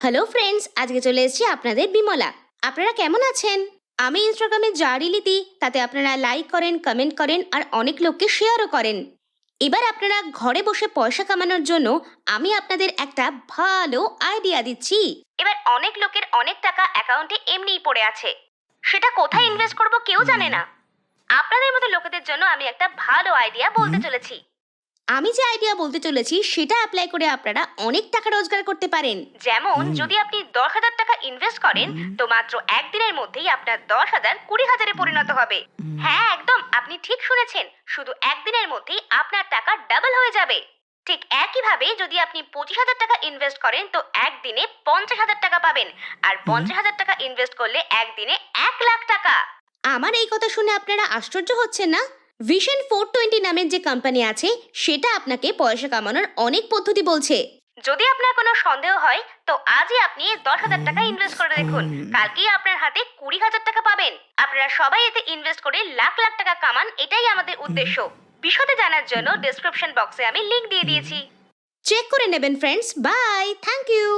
Hello friends, আজকে চলে এসেছি আপনাদের বিমলা। আপনারা কেমন আছেন? আমি ইনস্টাগ্রামে যা রিলি দিই তাতে আপনারা লাইক করেন, কমেন্ট করেন আর অনেক লোককে শেয়ারও করেন। এবার আপনারা ঘরে বসে পয়সা কামানোর জন্য আমি আপনাদের একটা ভালো আইডিয়া দিচ্ছি। এবার অনেক লোকের অনেক টাকা অ্যাকাউন্টে এমনিই পড়ে আছে, সেটা কোথায় ইনভেস্ট করব কেউ জানে না। আপনাদের মতো লোকেদের জন্য আমি একটা ভালো আইডিয়া বলতে চলেছি। আমি যে আইডিয়া বলতে চলেছি সেটা অ্যাপ্লাই করে আপনারা অনেক টাকা রোজগার করতে পারেন। যেমন যদি আপনি 10,000 টাকা ইনভেস্ট করেন তো মাত্র একদিনের মধ্যেই আপনার 10,000 20,000-এ পরিণত হবে। হ্যাঁ, একদম আপনি ঠিক শুনেছেন, শুধু একদিনের মধ্যেই আপনার টাকা ডাবল হয়ে যাবে। ঠিক একইভাবে যদি আপনি 25,000 টাকা ইনভেস্ট করেন তো একদিনে 50,000 টাকা পাবেন, আর 50,000 টাকা ইনভেস্ট করলে একদিনে 1,00,000 টাকা। আমার এই কথা শুনে আপনারা আশ্চর্য হচ্ছেন না? ভিশন 420 নামের যে কোম্পানি আছে সেটা আপনাকে পয়সা কামানোর অনেক পদ্ধতি বলছে। যদি আপনার কোনো সন্দেহ হয় তো আজই আপনি 10,000 টাকা ইনভেস্ট করে দেখুন, কালকেই আপনার হাতে 20,000 টাকা পাবেন। আপনারা সবাই এতে ইনভেস্ট করে লাখ লাখ টাকা কামান, এটাই আমাদের উদ্দেশ্য। বিশদে জানার জন্য ডেসক্রিপশন বক্সে আমি লিংক দিয়ে দিয়েছি, চেক করে নেবেন ফ্রেন্ডস। By, thank you.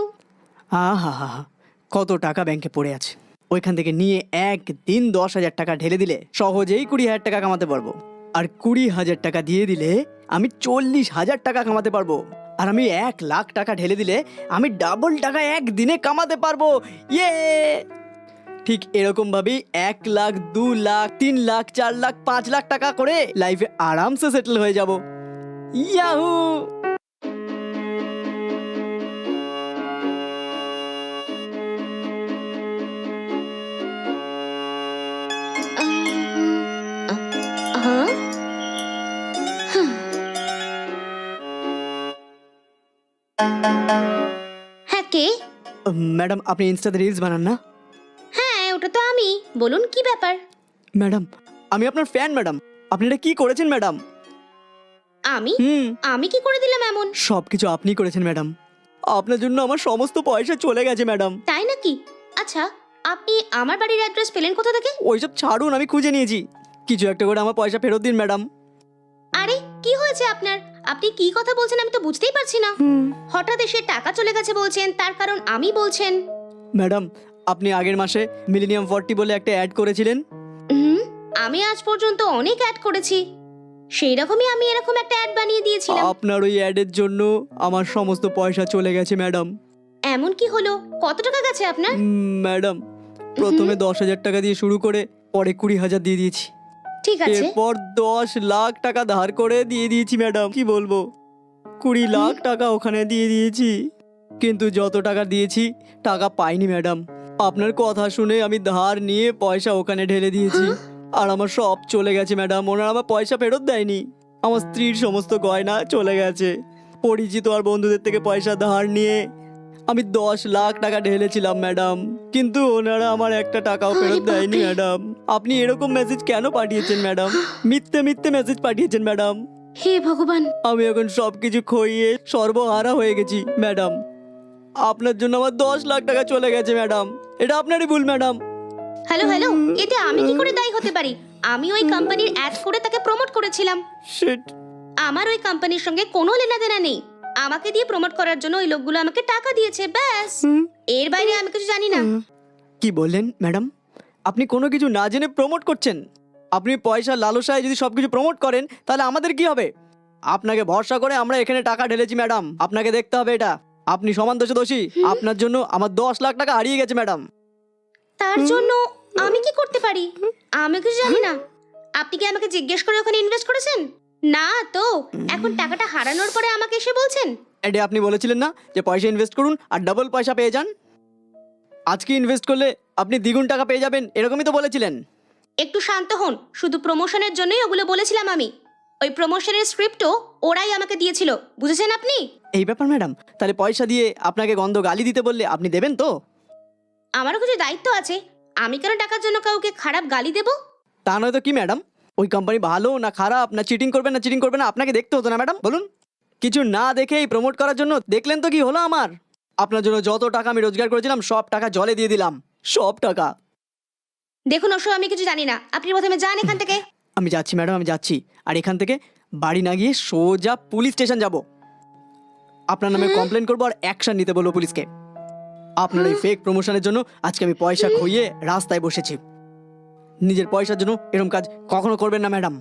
আহা হা হা, কত টাকা ব্যাংকে পড়ে আছে, ওইখান থেকে নিয়ে একদিন 10,000 টাকা ঢেলে দিলে সহজেই 20,000 টাকা কামাতে পারবো। আর 20,000 টাকা দিয়ে দিলে আমি 40,000 টাকা কামাতে পারবো। আর আমি 1,00,000 টাকা ঢেলে দিলে আমি ডাবল টাকা একদিনে কামাতে পারবো। ইয়ে, ঠিক এরকম ভাবেই 1,00,000, 2,00,000, 3,00,000, 4,00,000, 5,00,000 টাকা করে লাইফে আরামসে সেটেল হয়ে যাব। ইয়াহু! হ্যাঁ, কে? ম্যাডাম, আপনি ইনস্টাতে রিলস বানান না? হ্যাঁ, ওটা তো আমি। বলুন কি ব্যাপার? ম্যাডাম, আমি আপনার ফ্যান ম্যাডাম। আপনি এটা কি করেছেন ম্যাডাম? আমি আমি কি করে দিলাম এমন? সবকিছু আপনি করেছেন ম্যাডাম। আপনার জন্য আমার সমস্ত পয়সা চলে গেছে ম্যাডাম। তাই নাকি? আচ্ছা, আপনি আমার বাড়ির অ্যাড্রেস পেলেন কোথা থেকে? ওইসব ছাড়ুন, আমি খুঁজে নিয়েছি। কিছু একটা করে আমার পয়সা ফেরত দিন ম্যাডাম। আরে কি হয়েছে আপনার? আপনি কি কথা বলছেন আমি তো বুঝতেই পারছি না। হঠাৎ এসে টাকা চলে গেছে বলছেন, তার কারণ আমি বলছেন। ম্যাডাম, আপনি আগের মাসে মিলেনিয়াম 40 বলে একটা অ্যাড করেছিলেন। আমি আজ পর্যন্ত অনেক অ্যাড করেছি, সেই রকমই আমি এরকম একটা অ্যাড বানিয়ে দিয়েছিলাম। আপনার ওই অ্যাডের জন্য আমার সমস্ত পয়সা চলে গেছে ম্যাডাম। এমন কি হলো? কত টাকা গেছে আপনার? ম্যাডাম, প্রথমে 10,000 টাকা দিয়ে শুরু করে পরে 20,000 দিয়ে দিয়েছি। ঠিক আছে। এরপর 10,00,000 টাকা ধার করে দিয়ে দিয়েছি ম্যাডাম। কি বলবো, 20,00,000 টাকা ওখানে দিয়ে দিয়েছি, কিন্তু যত টাকা দিয়েছি টাকা পাইনি ম্যাডাম। আপনার কথা শুনে আমি ধার নিয়ে পয়সা ওখানে ঢেলে দিয়েছি, আর আমার সব চলে গেছে ম্যাডাম। ওনারা আমার পয়সা ফেরত দেয়নি। আমার স্ত্রীর সমস্ত গয়না চলে গেছে। পরিচিত আর বন্ধুদের থেকে পয়সা ধার নিয়ে আমি 10,00,000 টাকা ঢেলেছিলাম ম্যাডাম, কিন্তু ওনারা আমার একটা টাকাও ফেরত দেয়নি ম্যাডাম। আপনি এরকম মেসেজ কেন পাঠিয়েছেন ম্যাডাম? মিথ্যে মিথ্যে মেসেজ পাঠিয়েছেন ম্যাডাম। হে ভগবান! আমি এখন সবকিছু খইয়ে সর্বহারা হয়ে গেছি ম্যাডাম। আপনার জন্য আমার 10,00,000 টাকা চলে গেছে ম্যাডাম। এটা আপনারই ভুল ম্যাডাম। হ্যালো হ্যালো, এতে আমি কি করে দায়ী হতে পারি? আমি ওই কোম্পানির অ্যাড করে তাকে প্রমোট করেছিলাম। শিট! আমার ওই কোম্পানির সঙ্গে কোনো লেনাদেনা নেই। আমাকে দিয়ে প্রমোট করার জন্য ওই লোকগুলো আমাকে টাকা দিয়েছে, ব্যাস। এর বাইরে আমি কিছু জানি না। কি বললেন ম্যাডাম? আপনি কোনো কিছু না জেনে প্রমোট করছেন? আপনি পয়সা লালসায় যদি সবকিছু প্রমোট করেন তাহলে আমাদের কি হবে? আপনাকে ভরসা করে আমরা এখানে টাকা ঢেলেছি ম্যাডাম। আপনাকে দেখতে হবে এটা। আপনি সমান দোষে দোষী। আপনার জন্য আমার 10,00,000 টাকা হারিয়ে গেছে ম্যাডাম। তার জন্য আমি কি করতে পারি? আমি কিছু জানি না। আপনি কি আমাকে জিজ্ঞেস করে ওখানে ইনভেস্ট করেছেন? না তো, এখন টাকাটা হারানোর পরে আমাকে এসে বলছেন? এডে আপনি বলেছিলেন না যে পয়সা ইনভেস্ট করুন আর ডাবল পয়সা পেয়ে যান। আজকে ইনভেস্ট করলে আপনি দ্বিগুণ টাকা পেয়ে যাবেন, এরকমই তো বলেছিলেন। একটু শান্ত হন। শুধু প্রমোশনের জন্যই ওগুলো বলেছিলাম আমি। ওই প্রমোশনের স্ক্রিপ্টও ওরাই আমাকে দিয়েছিল, বুঝেছেন আপনি? এই ব্যাপার ম্যাডাম, তাহলে পয়সা দিয়ে আপনাকে গন্ধ গালি দিতে বললে আপনি দেবেন তো? আমারও কিছু দায়িত্ব আছে। আমি কেন টাকার জন্য কাউকে খারাপ গালি দেব? তা নয় তো কি ম্যাডাম? ওই কোম্পানি ভালো না খারাপ, না চিটিং করবে না চিটিং করবে না আপনাকে দেখতে হতো না ম্যাডাম? বলুন। কিছু না দেখেই প্রমোট করার জন্য দেখলেন তো কি হলো আমার। আপনার জন্য যত টাকা আমি রোজগার করেছিলাম সব টাকা জলে দিয়ে দিলাম, সব টাকা। দেখুন ওসব আমি কিছু জানি না। আপনি প্রথমে যান এখান থেকে। আমি যাচ্ছি ম্যাডাম, আমি যাচ্ছি। আর এখান থেকে বাড়ি না গিয়ে সোজা পুলিশ স্টেশন যাব। আপনার নামে কমপ্লেন করবো আর অ্যাকশন নিতে বলবো পুলিশকে। আপনার এই ফেক প্রমোশনের জন্য আজকে আমি পয়সা খইয়ে রাস্তায় বসেছি। নিজের পয়সার জন্য এরকম কাজ কখনো করবেন না ম্যাডাম।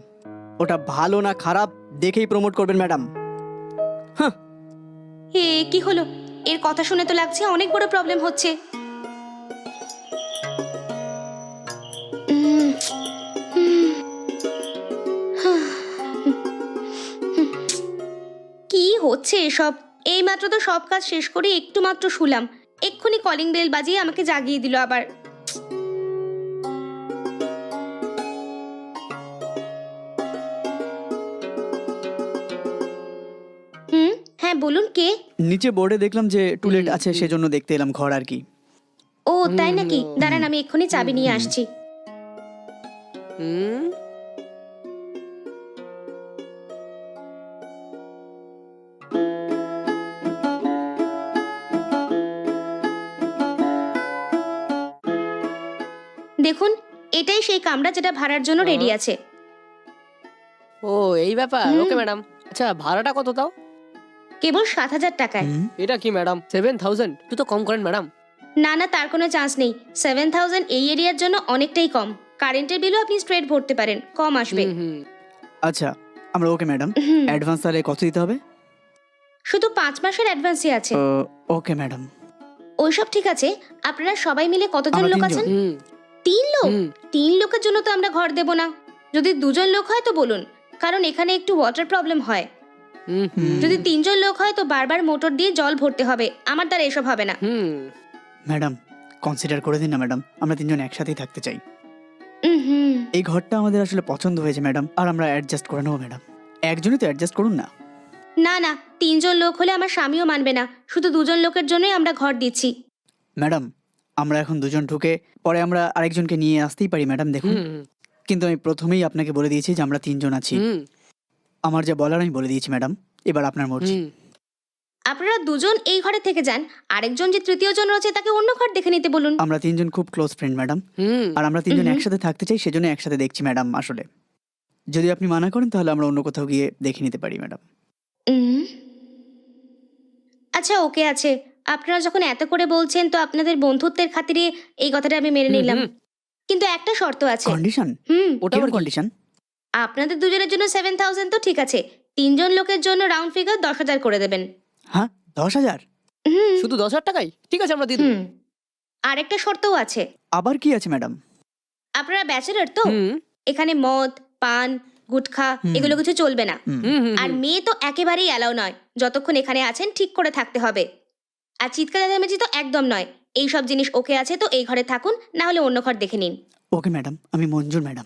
ওটা ভালো না খারাপ দেখেই প্রমোট করবেন ম্যাডাম। এ কি হলো? এর কথা শুনে তো লাগছে অনেক বড় প্রবলেম হচ্ছে। কি হচ্ছে এসব? এইমাত্র তো সব কাজ শেষ করে একটু মাত্র শুলাম, এক্ষুনি কলিং বেল বাজিয়ে আমাকে জাগিয়ে দিল আবার। হ্যাঁ বলুন, কে? নিচে বোর্ডে দেখলাম যে টুলেট আছে, সেজন্য দেখতে এলাম ঘর আর কি। ও তাই নাকি? দাঁড়ান, আমি এক্ষুনি চাবি নিয়ে আসছি। দেখুন, এটাই সেই কামরা যেটা ভাড়ার জন্য রেডি আছে। ও এই ব্যাপার। Okay madam. আচ্ছা ভাড়াটা কত তাও? কেবল 7,000 টাকায়। এটা কি ম্যাডাম 7,000? একটু তো কম করেন ম্যাডাম। না না, তার কোনো চান্স নেই। 7,000 এই এরিয়ার জন্য অনেকটাই কম। কারেন্টের বিলও আপনি স্ট্রেট ভরতে পারেন, কম আসবে। আচ্ছা আমরা ওকে ম্যাডাম। অ্যাডভান্স তাহলে কত দিতে হবে? শুধু 5 মাসের অ্যাডভান্সই আছে। Okay madam. ওইসব ঠিক আছে, আপনারা সবাই মিলে কতজন আমরা লোক 3 আছেন? জন। 3 লোক? 3 লোকের জন্য তো আমরা ঘর দেব না। যদি 2 জন লোক হয় তো বলুন, কারণ এখানে একটু ওয়াটার প্রবলেম হয়। যদি 3 জন লোক হয় তো বারবার মোটর দিয়ে জল ভরতে হবে, আমার দ্বারা এসব হবে না। ম্যাডাম কনসিডার করে দিন না ম্যাডাম, আমরা 3 জন একসাথেই থাকতে চাই। হুম। এই ঘরটা আমাদের আসলে পছন্দ হয়েছে ম্যাডাম, আর আমরা অ্যাডজাস্ট করে নেবো ম্যাডাম। একজনই তো অ্যাডজাস্ট করুন না। না না, 3 জন লোক হলে আমার স্বামীও মানবে না। শুধু 2 জন লোকের জন্যই আমরা ঘর দিচ্ছি। ম্যাডাম আমরা এখন 2 জন ঢুকে পরে আমরা আরেকজনকে নিয়ে আসতেই পারি ম্যাডাম, দেখুন। কিন্তু আমি প্রথমেই আপনাকে বলে দিয়েছি যে আমরা 3 জন আছি। আমার যা বলার আমি বলে দিয়েছি ম্যাডাম, এবার আপনার মর্জি। আপনারা 2 জন এই ঘরে থেকে যান, আরেকজন যে তৃতীয় জন রয়েছে তাকে অন্য ঘর দেখে নিতে বলুন। আমরা 3 জন খুব ক্লোজ ফ্রেন্ড ম্যাডাম, আর আমরা 3 জন একসাথে থাকতে চাই, সেজন্য একসাথে দেখছি ম্যাডাম। আসলে যদি আপনি মানা করেন তাহলে আমরা অন্য কোথাও গিয়ে দেখে নিতে পারি ম্যাডাম। আচ্ছা ওকে আছে, আপনারা যখন এত করে বলছেন তো আপনাদের বন্ধুত্বের খাতিরে এই কথাটা আমি মেনে নিলাম। কিন্তু একটা শর্ত আছে। কন্ডিশন? ওটা আবার কন্ডিশন? আপনাদের দুজনের জন্য 7,000 তো ঠিক আছে, 3 জন লোকের জন্য রাউন্ড ফিগার 10,000 করে দেবেন। হ্যাঁ 10,000? শুধু 10,000 টাকাই? ঠিক আছে আমরা দিয়ে দেব। আরেকটা শর্তও আছে। আবার কি আছে ম্যাডাম? আপনারা ব্যাচেলর তো, এখানে মদ পান গুটখা এগুলো কিছু চলবে না। আর মেয়ে তো একেবারেই অ্যালাউ নয়। যতক্ষণ এখানে আছেন ঠিক করে থাকতে হবে। আর চিৎকার চেঁচামেচি তো একদম নয়। এই সব জিনিস ওকে আছে তো এই ঘরে থাকুন, না হলে অন্য ঘর দেখে নিন। ওকে ম্যাডাম, আমি মঞ্জুর ম্যাডাম।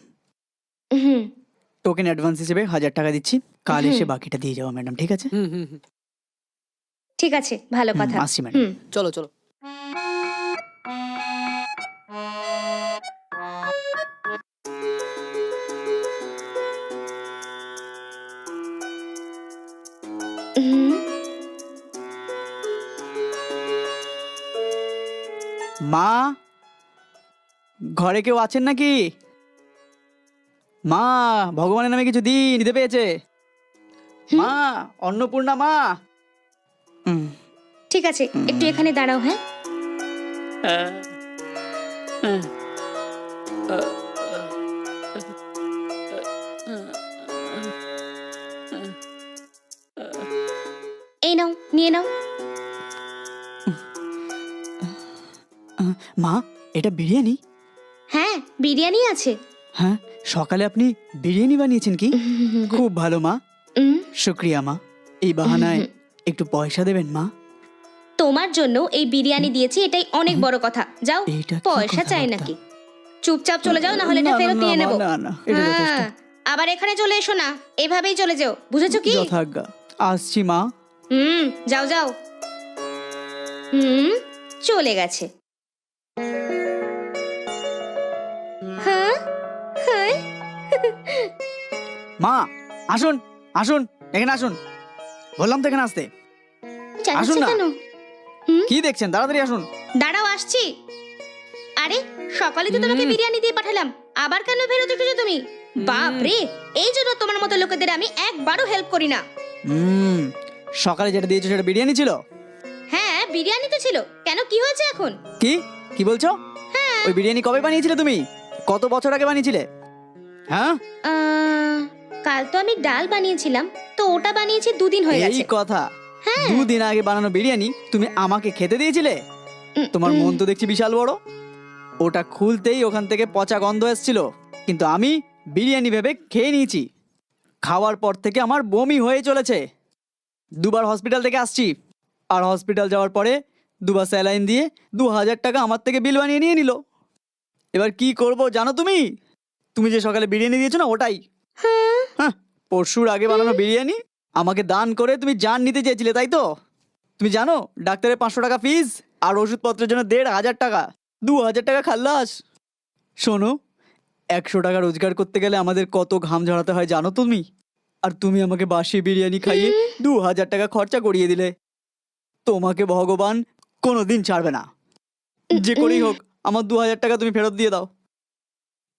টোকেন অ্যাডভান্স হিসেবে 1,000 টাকা দিচ্ছি, কাল এসে বাকিটা দিয়ে যাবো ম্যাডাম, ঠিক আছে? ঠিক আছে, ভালো কথা। আসছি ম্যাডাম। চলো চলো। মা, ঘরে কেউ আছেন নাকি? মা, ভগবানের নামে কিছু দিন, দিতে পেয়েছে। মা, অন্নপূর্ণা মা। ঠিক আছে, একটু এখানে দাঁড়াও। হ্যাঁ এই নাও, নিয়ে নাও। মা, এটা বিরিয়ানি? হ্যাঁ বিরিয়ানি আছে। হ্যাঁ, সকালে আপনি বিরিয়ানি বানিয়েছেন কি? খুব ভালো মা, শুক্রিয়া মা। এই বাহানায় একটু পয়সা দেবেন মা? তোমার জন্য এই বিরিয়ানি দিয়েছি, এটাই অনেক বড় কথা। যাও, এইটা কি পয়সা চাই কথাবার্তা? নাকি? চুপচাপ চলে যাও, না হলে এটা ফেরত নিয়ে নেব। না, এটা যথেষ্ট। হ্যাঁ, আবার এখানে চলে এসো না, এভাবেই চলে যাও, বুঝেছো কি? যথাজ্ঞা, আসছি মা। যাও যাও। চলে গেছে। হ্যাঁ হ্যাঁ মা আসুন, আসুন, এখানে আসুন। বললাম তো এখানে আসতে। আসুন চাচ্ছি না। কেন? কি দেখছেন, তাড়াতাড়ি আসুন। দাঁড়াও, আসছি। আরে সকালে তো তোমাকে বিরিয়ানি দিয়ে পাঠালাম, আবার কেন ফেরত এসেছো তুমি? বাপ রে, এই জন্য তোমার মতো লোকেদের আমি একবারও হেল্প করি না। সকালে যেটা দিয়েছো সেটা বিরিয়ানি ছিল? হ্যাঁ বিরিয়ানি তো ছিল, কেন কি হয়েছে এখন? কি কি বলছো? ওই বিরিয়ানি কবে বানিয়েছিলে তুমি? কত বছর আগে বানিয়েছিলে? হ্যাঁ, কাল তো আমি ডাল বানিয়েছিলাম, তো ওটা বানিয়েছি 2 দিন হয়ে এই গেছে। কথা। 2 দিন আগে বানানো বিরিয়ানি তুমি আমাকে খেতে দিয়েছিলে? তোমার মন তো দেখছি বিশাল বড়। ওটা খুলতেই ওখান থেকে পচা গন্ধ এসেছিল, কিন্তু আমি বিরিয়ানি ভেবে খেয়ে নিয়েছি। খাওয়ার পর থেকে আমার বমি হয়ে চলেছে। 2বার হসপিটাল থেকে আসছি, আর হসপিটাল যাওয়ার পরে 2বার স্যালাইন দিয়ে 2000 টাকা আমার থেকে বিল বানিয়ে নিয়ে নিল। এবার কি করব জানো তুমি? তুমি যে সকালে বিরিয়ানি দিয়েছো না, ওটাই। হ্যাঁ, পরশুর আগে বানানো বিরিয়ানি আমাকে দান করে তুমি জান নিতে চেয়েছিলে, তাই তো? তুমি জানো ডাক্তারের 500 টাকা ফিস আর ওষুধপত্রের জন্য 1500 টাকা, 2000 টাকা খাল্লাস। শোনো, 100 টাকা রোজগার করতে গেলে আমাদের কত ঘাম ঝরাতে হয় জানো তুমি? আর তুমি আমাকে বাসি বিরিয়ানি খাইয়ে 2000 টাকা খরচা করিয়ে দিলে। তোমাকে ভগবান কোনোদিন ছাড়বে না। যে করেই হোক আমার 2000 টাকা তুমি ফেরত দিয়ে দাও।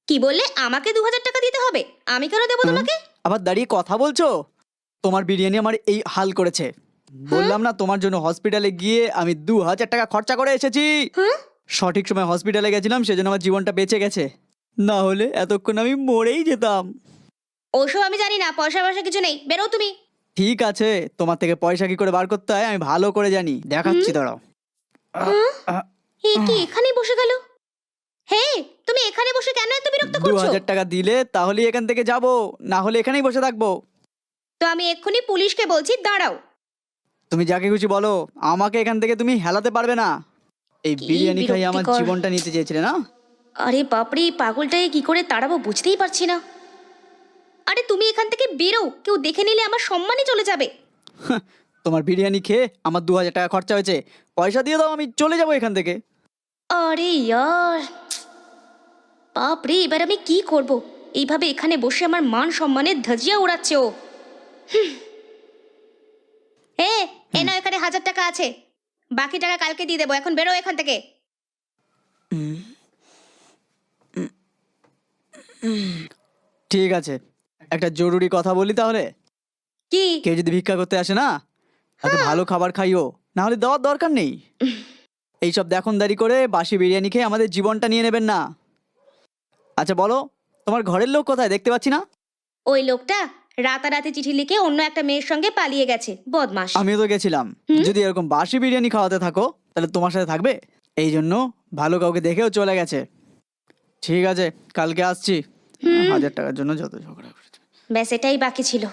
কি বললে? আমাকে 2000 টাকা দিতে হবে? আমি কেন দেবো তোমাকে? আবার দাঁড়িয়ে কথা বলছো? তোমার বিরিয়ানি আমার এই হাল করেছে। বললাম না তোমার জন্য হসপিটালে গিয়ে আমি 2000 টাকা খরচা করে এসেছি। সঠিক সময় হসপিটালে গেছিলাম, সেজন্য আমার জীবনটা বেঁচে গেছে। না হলে এতক্ষণ আমি মরেই যেতাম। ওসব আমি জানি না, পয়সা পয়সা কিছু নেই, বেরো তুমি। ঠিক আছে, তোমার থেকে পয়সা কি করে বার করতে হয় আমি ভালো করে জানি, দেখাচ্ছি দাঁড়াও। এ কি এখানেই বসে গেল? হে, তুমি এখানে বসে কেন এত বিরক্ত করছো? 2000 টাকা দিলে তাহলেই এখান থেকে যাব, না হলে এখানেই বসে থাকবো। তো আমি এক্ষুনি পুলিশকে বলছি, দাঁড়াও। তুমি যাকে খুশি বলো, আমাকে এখান থেকে তুমি হেলাতে পারবে না। এই কি বিরিয়ানি খাই আমার বিরক্তিকর। জীবনটা নিতে চেয়েছিলে না? আরে বাপরে, এই পাগলটাকে কি করে তাড়াবো বুঝতেই পারছি না। আরে তুমি এখান থেকে বেরো, কেউ দেখে নিলে আমার সম্মানই চলে যাবে। তোমার বিরিয়ানি খেয়ে আমার 2000 টাকা খরচা হয়েছে, পয়সা দিয়ে দাও, আমি চলে যাবো এখান থেকে। আরে ইয়ার, বাপরে, এবার আমি কি করব? এইভাবে এখানে বসে আমার মান সম্মানের ধ্বজিয়া উড়াচ্ছে ও। এ নাও, এখানে 1000 টাকা আছে, বাকি টাকা কালকে দিয়ে দেবো। এখন বেরো এখান থেকে। ঠিক আছে, একটা জরুরি কথা বলি তাহলে। কি? কেউ যদি ভিক্ষা করতে আসে না, তাকে ভালো খাবার খাইও, না হলে দেওয়ার দরকার নেই। এইসব দেখনদারি করে বাসি বিরিয়ানি খেয়ে আমাদের জীবনটা নিয়ে নেবেন না। আচ্ছা বলো, তোমার ঘরের লোক কোথায়? দেখতে পাচ্ছি না। ওই লোকটা রাতারাতি চিঠি লিখে অন্য একটা মেয়ের সঙ্গে পালিয়ে গেছে, বদমাশ। আমিও তো গেছিলাম। যদি এরকম বাসি বিরিয়ানি খাওয়াতে থাকো তাহলে তোমার সাথে থাকবে? এই জন্য ভালো কাউকে দেখেও চলে গেছে। ঠিক আছে, কালকে আসছি। 1000 টাকার জন্য যত ঝগড়া করেছে। ব্যাস এটাই বাকি ছিল।